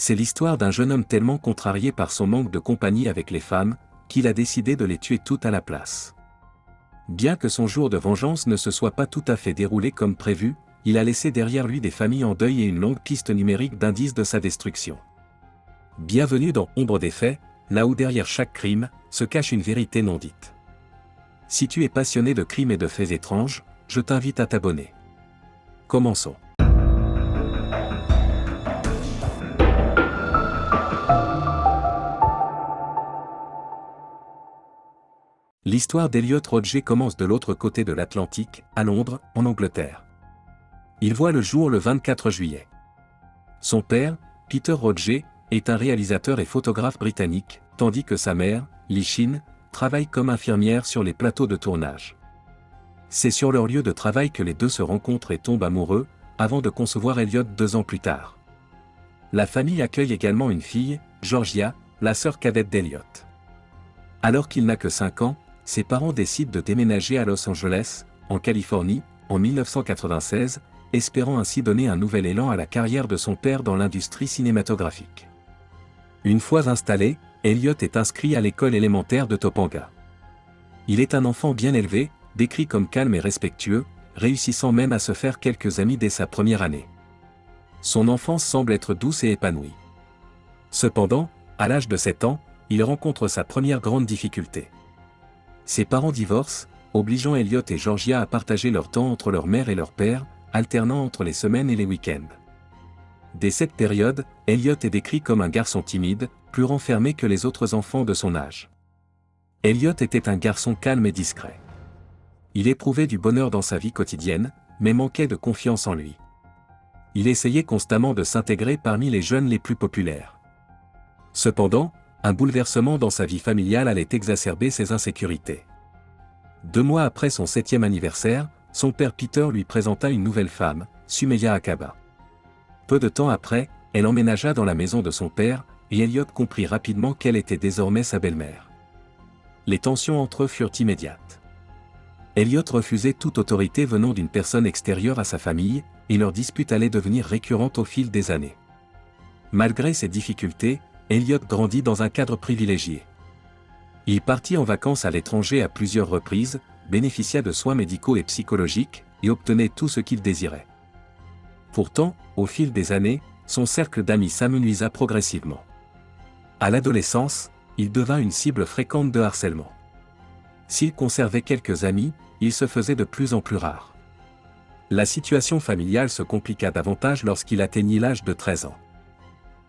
C'est l'histoire d'un jeune homme tellement contrarié par son manque de compagnie avec les femmes, qu'il a décidé de les tuer toutes à la place. Bien que son jour de vengeance ne se soit pas tout à fait déroulé comme prévu, il a laissé derrière lui des familles en deuil et une longue piste numérique d'indices de sa destruction. Bienvenue dans Ombre des faits, là où derrière chaque crime, se cache une vérité non dite. Si tu es passionné de crimes et de faits étranges, je t'invite à t'abonner. Commençons. L'histoire d'Elliot Rodger commence de l'autre côté de l'Atlantique, à Londres, en Angleterre. Il voit le jour le 24 juillet. Son père, Peter Rodger, est un réalisateur et photographe britannique, tandis que sa mère, Lee Shin, travaille comme infirmière sur les plateaux de tournage. C'est sur leur lieu de travail que les deux se rencontrent et tombent amoureux, avant de concevoir Elliot 2 ans plus tard. La famille accueille également une fille, Georgia, la sœur cadette d'Elliot. Alors qu'il n'a que 5 ans, ses parents décident de déménager à Los Angeles, en Californie, en 1996, espérant ainsi donner un nouvel élan à la carrière de son père dans l'industrie cinématographique. Une fois installé, Elliot est inscrit à l'école élémentaire de Topanga. Il est un enfant bien élevé, décrit comme calme et respectueux, réussissant même à se faire quelques amis dès sa première année. Son enfance semble être douce et épanouie. Cependant, à l'âge de 7 ans, il rencontre sa première grande difficulté. Ses parents divorcent, obligeant Elliot et Georgia à partager leur temps entre leur mère et leur père, alternant entre les semaines et les week-ends. Dès cette période, Elliot est décrit comme un garçon timide, plus renfermé que les autres enfants de son âge. Elliot était un garçon calme et discret. Il éprouvait du bonheur dans sa vie quotidienne, mais manquait de confiance en lui. Il essayait constamment de s'intégrer parmi les jeunes les plus populaires. Cependant, un bouleversement dans sa vie familiale allait exacerber ses insécurités. 2 mois après son 7e anniversaire, son père Peter lui présenta une nouvelle femme, Sumeyya Akaba. Peu de temps après, elle emménagea dans la maison de son père, et Elliot comprit rapidement qu'elle était désormais sa belle-mère. Les tensions entre eux furent immédiates. Elliot refusait toute autorité venant d'une personne extérieure à sa famille, et leur dispute allait devenir récurrente au fil des années. Malgré ces difficultés, Elliot grandit dans un cadre privilégié. Il partit en vacances à l'étranger à plusieurs reprises, bénéficia de soins médicaux et psychologiques, et obtenait tout ce qu'il désirait. Pourtant, au fil des années, son cercle d'amis s'amenuisa progressivement. À l'adolescence, il devint une cible fréquente de harcèlement. S'il conservait quelques amis, il se faisait de plus en plus rare. La situation familiale se compliqua davantage lorsqu'il atteignit l'âge de 13 ans.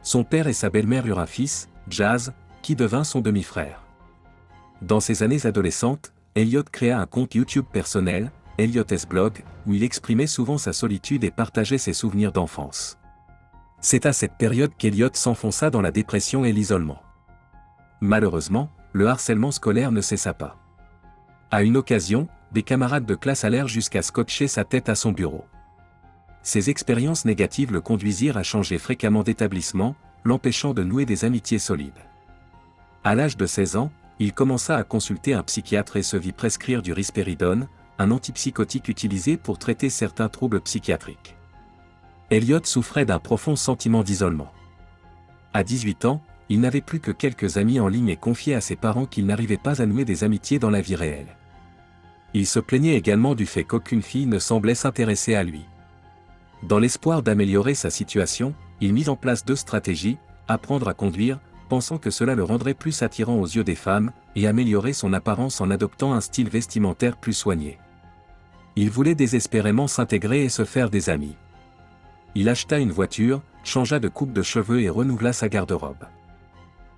Son père et sa belle-mère eurent un fils, Jazz, qui devint son demi-frère. Dans ses années adolescentes, Elliot créa un compte YouTube personnel, Elliot's Blog, où il exprimait souvent sa solitude et partageait ses souvenirs d'enfance. C'est à cette période qu'Elliot s'enfonça dans la dépression et l'isolement. Malheureusement, le harcèlement scolaire ne cessa pas. À une occasion, des camarades de classe allèrent jusqu'à scotcher sa tête à son bureau. Ces expériences négatives le conduisirent à changer fréquemment d'établissement, l'empêchant de nouer des amitiés solides. À l'âge de 16 ans, il commença à consulter un psychiatre et se vit prescrire du risperidone, un antipsychotique utilisé pour traiter certains troubles psychiatriques. Elliot souffrait d'un profond sentiment d'isolement. À 18 ans, il n'avait plus que quelques amis en ligne et confiait à ses parents qu'il n'arrivait pas à nouer des amitiés dans la vie réelle. Il se plaignait également du fait qu'aucune fille ne semblait s'intéresser à lui. Dans l'espoir d'améliorer sa situation, il mit en place 2 stratégies, apprendre à conduire, pensant que cela le rendrait plus attirant aux yeux des femmes, et améliorer son apparence en adoptant un style vestimentaire plus soigné. Il voulait désespérément s'intégrer et se faire des amis. Il acheta une voiture, changea de coupe de cheveux et renouvela sa garde-robe.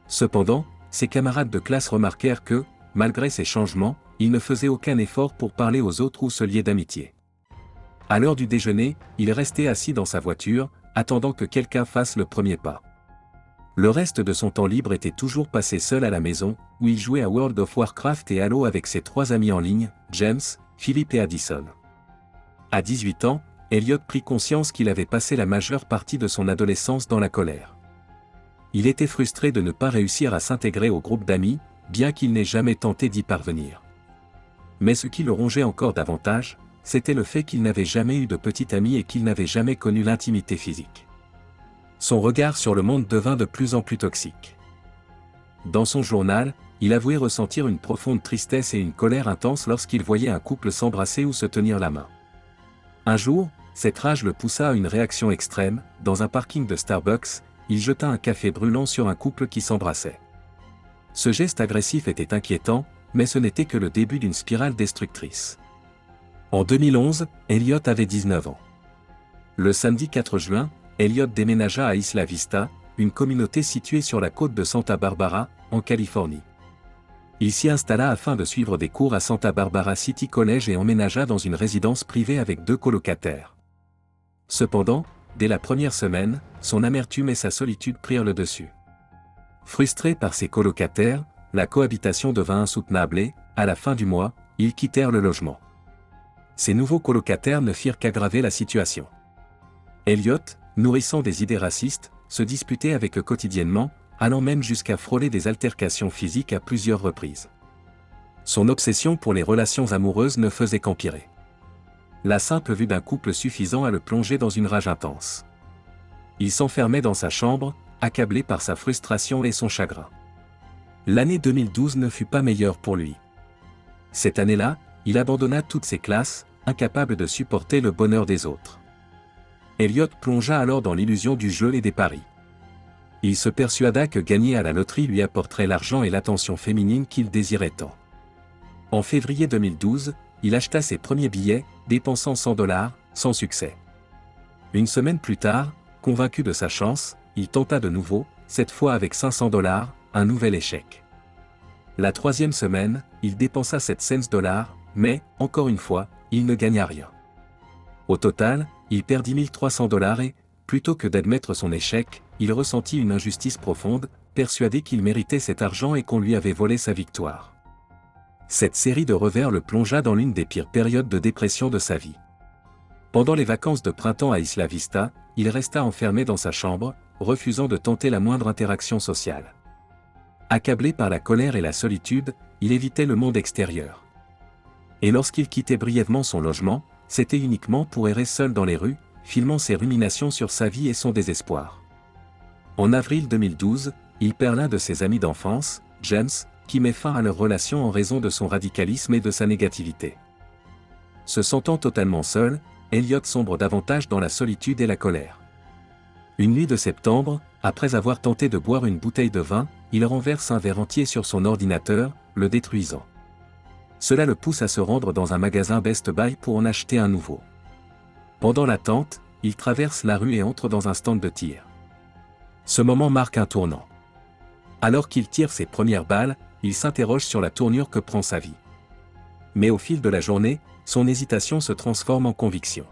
Cependant, ses camarades de classe remarquèrent que, malgré ces changements, il ne faisait aucun effort pour parler aux autres ou se lier d'amitié. À l'heure du déjeuner, il restait assis dans sa voiture, attendant que quelqu'un fasse le premier pas. Le reste de son temps libre était toujours passé seul à la maison, où il jouait à World of Warcraft et Halo avec ses 3 amis en ligne, James, Philip et Addison. À 18 ans, Elliot prit conscience qu'il avait passé la majeure partie de son adolescence dans la colère. Il était frustré de ne pas réussir à s'intégrer au groupe d'amis, bien qu'il n'ait jamais tenté d'y parvenir. Mais ce qui le rongeait encore davantage, c'était le fait qu'il n'avait jamais eu de petit ami et qu'il n'avait jamais connu l'intimité physique. Son regard sur le monde devint de plus en plus toxique. Dans son journal, il avouait ressentir une profonde tristesse et une colère intense lorsqu'il voyait un couple s'embrasser ou se tenir la main. Un jour, cette rage le poussa à une réaction extrême. Dans un parking de Starbucks, il jeta un café brûlant sur un couple qui s'embrassait. Ce geste agressif était inquiétant, mais ce n'était que le début d'une spirale destructrice. En 2011, Elliot avait 19 ans. Le samedi 4 juin, Elliot déménagea à Isla Vista, une communauté située sur la côte de Santa Barbara, en Californie. Il s'y installa afin de suivre des cours à Santa Barbara City College et emménagea dans une résidence privée avec 2 colocataires. Cependant, dès la première semaine, son amertume et sa solitude prirent le dessus. Frustré par ses colocataires, la cohabitation devint insoutenable et, à la fin du mois, ils quittèrent le logement. Ces nouveaux colocataires ne firent qu'aggraver la situation. Elliot, nourrissant des idées racistes, se disputait avec eux quotidiennement, allant même jusqu'à frôler des altercations physiques à plusieurs reprises. Son obsession pour les relations amoureuses ne faisait qu'empirer. La simple vue d'un couple suffisant à le plonger dans une rage intense. Il s'enfermait dans sa chambre, accablé par sa frustration et son chagrin. L'année 2012 ne fut pas meilleure pour lui. Cette année-là, il abandonna toutes ses classes, incapable de supporter le bonheur des autres. Elliot plongea alors dans l'illusion du jeu et des paris. Il se persuada que gagner à la loterie lui apporterait l'argent et l'attention féminine qu'il désirait tant. En février 2012, il acheta ses premiers billets, dépensant $100, sans succès. Une semaine plus tard, convaincu de sa chance, il tenta de nouveau, cette fois avec $500, un nouvel échec. La troisième semaine, il dépensa $700, mais, encore une fois, il ne gagna rien. Au total, il perdit $1 300 et, plutôt que d'admettre son échec, il ressentit une injustice profonde, persuadé qu'il méritait cet argent et qu'on lui avait volé sa victoire. Cette série de revers le plongea dans l'une des pires périodes de dépression de sa vie. Pendant les vacances de printemps à Isla Vista, il resta enfermé dans sa chambre, refusant de tenter la moindre interaction sociale. Accablé par la colère et la solitude, il évitait le monde extérieur. Et lorsqu'il quittait brièvement son logement, c'était uniquement pour errer seul dans les rues, filmant ses ruminations sur sa vie et son désespoir. En avril 2012, il perd l'un de ses amis d'enfance, James, qui met fin à leur relation en raison de son radicalisme et de sa négativité. Se sentant totalement seul, Elliot sombre davantage dans la solitude et la colère. Une nuit de septembre, après avoir tenté de boire une bouteille de vin, il renverse un verre entier sur son ordinateur, le détruisant. Cela le pousse à se rendre dans un magasin Best Buy pour en acheter un nouveau. Pendant l'attente, il traverse la rue et entre dans un stand de tir. Ce moment marque un tournant. Alors qu'il tire ses premières balles, il s'interroge sur la tournure que prend sa vie. Mais au fil de la journée, son hésitation se transforme en conviction.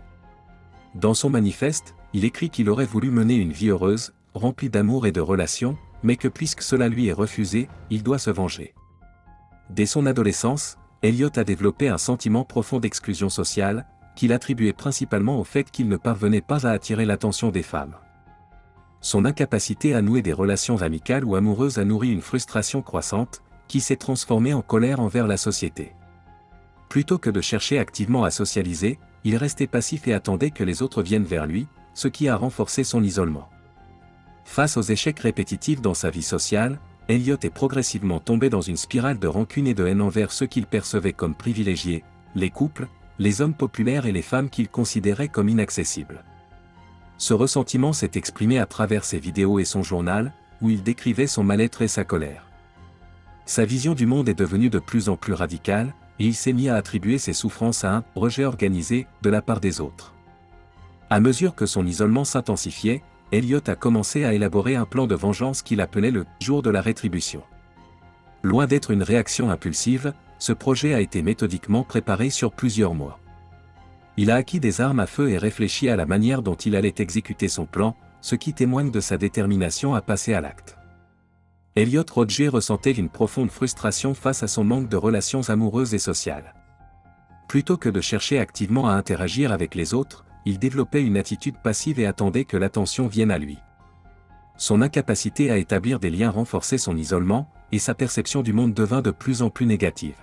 Dans son manifeste, il écrit qu'il aurait voulu mener une vie heureuse, remplie d'amour et de relations, mais que puisque cela lui est refusé, il doit se venger. Dès son adolescence, Elliot a développé un sentiment profond d'exclusion sociale, qu'il attribuait principalement au fait qu'il ne parvenait pas à attirer l'attention des femmes. Son incapacité à nouer des relations amicales ou amoureuses a nourri une frustration croissante, qui s'est transformée en colère envers la société. Plutôt que de chercher activement à socialiser, il restait passif et attendait que les autres viennent vers lui, ce qui a renforcé son isolement. Face aux échecs répétitifs dans sa vie sociale, Elliot est progressivement tombé dans une spirale de rancune et de haine envers ceux qu'il percevait comme privilégiés, les couples, les hommes populaires et les femmes qu'il considérait comme inaccessibles. Ce ressentiment s'est exprimé à travers ses vidéos et son journal, où il décrivait son mal-être et sa colère. Sa vision du monde est devenue de plus en plus radicale, et il s'est mis à attribuer ses souffrances à un « rejet organisé » de la part des autres. À mesure que son isolement s'intensifiait, Elliot a commencé à élaborer un plan de vengeance qu'il appelait le « jour de la rétribution ». Loin d'être une réaction impulsive, ce projet a été méthodiquement préparé sur plusieurs mois. Il a acquis des armes à feu et réfléchi à la manière dont il allait exécuter son plan, ce qui témoigne de sa détermination à passer à l'acte. Elliot Rodger ressentait une profonde frustration face à son manque de relations amoureuses et sociales. Plutôt que de chercher activement à interagir avec les autres, il développait une attitude passive et attendait que l'attention vienne à lui. Son incapacité à établir des liens renforçait son isolement, et sa perception du monde devint de plus en plus négative.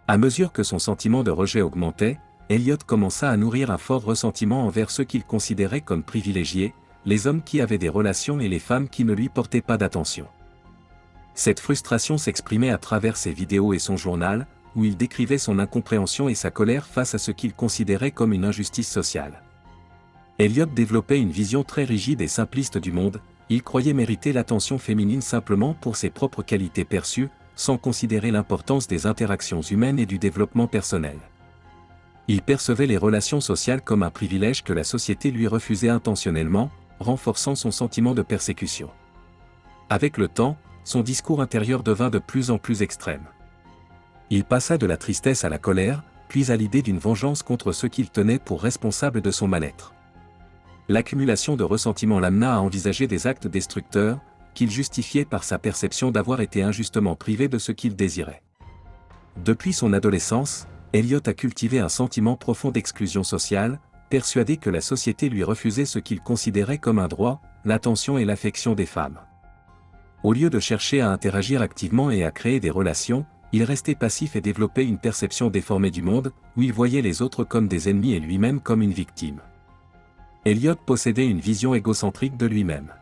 À mesure que son sentiment de rejet augmentait, Elliot commença à nourrir un fort ressentiment envers ceux qu'il considérait comme privilégiés, les hommes qui avaient des relations et les femmes qui ne lui portaient pas d'attention. Cette frustration s'exprimait à travers ses vidéos et son journal, où il décrivait son incompréhension et sa colère face à ce qu'il considérait comme une injustice sociale. Elliot développait une vision très rigide et simpliste du monde, il croyait mériter l'attention féminine simplement pour ses propres qualités perçues, sans considérer l'importance des interactions humaines et du développement personnel. Il percevait les relations sociales comme un privilège que la société lui refusait intentionnellement, renforçant son sentiment de persécution. Avec le temps, son discours intérieur devint de plus en plus extrême. Il passa de la tristesse à la colère, puis à l'idée d'une vengeance contre ceux qu'il tenait pour responsables de son mal-être. L'accumulation de ressentiments l'amena à envisager des actes destructeurs, qu'il justifiait par sa perception d'avoir été injustement privé de ce qu'il désirait. Depuis son adolescence, Elliot a cultivé un sentiment profond d'exclusion sociale, persuadé que la société lui refusait ce qu'il considérait comme un droit, l'attention et l'affection des femmes. Au lieu de chercher à interagir activement et à créer des relations, il restait passif et développait une perception déformée du monde, où il voyait les autres comme des ennemis et lui-même comme une victime. Elliot possédait une vision égocentrique de lui-même.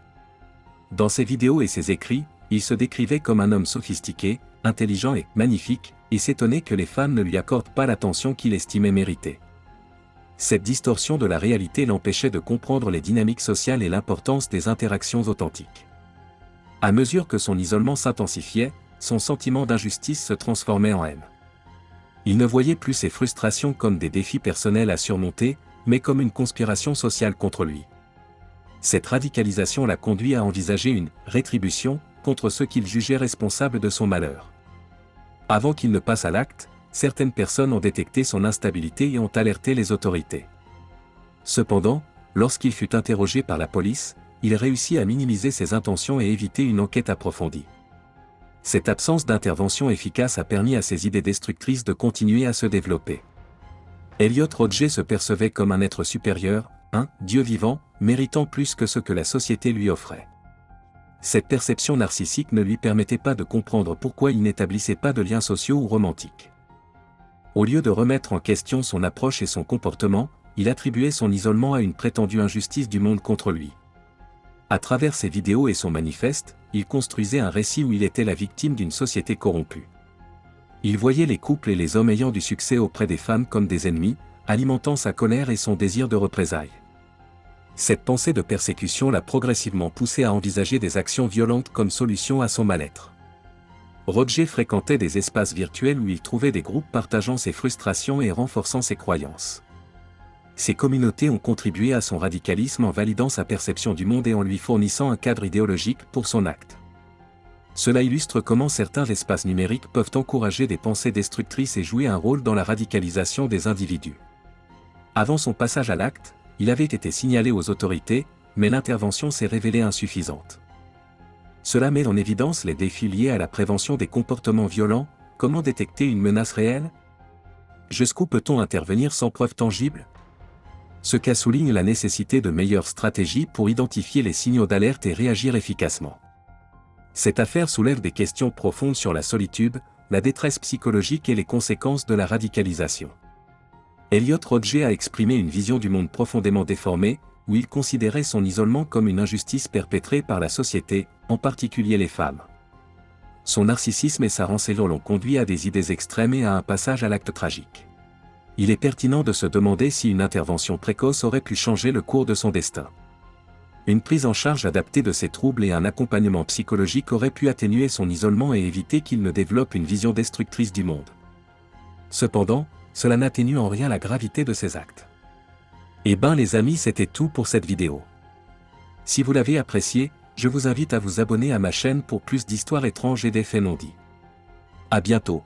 Dans ses vidéos et ses écrits, il se décrivait comme un homme sophistiqué, intelligent et magnifique, et s'étonnait que les femmes ne lui accordent pas l'attention qu'il estimait mériter. Cette distorsion de la réalité l'empêchait de comprendre les dynamiques sociales et l'importance des interactions authentiques. À mesure que son isolement s'intensifiait, son sentiment d'injustice se transformait en haine. Il ne voyait plus ses frustrations comme des défis personnels à surmonter, mais comme une conspiration sociale contre lui. Cette radicalisation l'a conduit à envisager une « rétribution » contre ceux qu'il jugeait responsables de son malheur. Avant qu'il ne passe à l'acte, certaines personnes ont détecté son instabilité et ont alerté les autorités. Cependant, lorsqu'il fut interrogé par la police, il réussit à minimiser ses intentions et éviter une enquête approfondie. Cette absence d'intervention efficace a permis à ses idées destructrices de continuer à se développer. Elliot Rodger se percevait comme un être supérieur, un « Dieu vivant », méritant plus que ce que la société lui offrait. Cette perception narcissique ne lui permettait pas de comprendre pourquoi il n'établissait pas de liens sociaux ou romantiques. Au lieu de remettre en question son approche et son comportement, il attribuait son isolement à une prétendue injustice du monde contre lui. À travers ses vidéos et son manifeste, il construisait un récit où il était la victime d'une société corrompue. Il voyait les couples et les hommes ayant du succès auprès des femmes comme des ennemis, alimentant sa colère et son désir de représailles. Cette pensée de persécution l'a progressivement poussé à envisager des actions violentes comme solution à son mal-être. Rodger fréquentait des espaces virtuels où il trouvait des groupes partageant ses frustrations et renforçant ses croyances. Ces communautés ont contribué à son radicalisme en validant sa perception du monde et en lui fournissant un cadre idéologique pour son acte. Cela illustre comment certains espaces numériques peuvent encourager des pensées destructrices et jouer un rôle dans la radicalisation des individus. Avant son passage à l'acte, il avait été signalé aux autorités, mais l'intervention s'est révélée insuffisante. Cela met en évidence les défis liés à la prévention des comportements violents. Comment détecter une menace réelle? Jusqu'où peut-on intervenir sans preuve tangible? Ce cas souligne la nécessité de meilleures stratégies pour identifier les signaux d'alerte et réagir efficacement. Cette affaire soulève des questions profondes sur la solitude, la détresse psychologique et les conséquences de la radicalisation. Elliot Rodger a exprimé une vision du monde profondément déformée, où il considérait son isolement comme une injustice perpétrée par la société, en particulier les femmes. Son narcissisme et sa rancœur l'ont conduit à des idées extrêmes et à un passage à l'acte tragique. Il est pertinent de se demander si une intervention précoce aurait pu changer le cours de son destin. Une prise en charge adaptée de ses troubles et un accompagnement psychologique auraient pu atténuer son isolement et éviter qu'il ne développe une vision destructrice du monde. Cependant, cela n'atténue en rien la gravité de ses actes. Et ben les amis, c'était tout pour cette vidéo. Si vous l'avez apprécié, je vous invite à vous abonner à ma chaîne pour plus d'histoires étranges et d'effets non dits. À bientôt.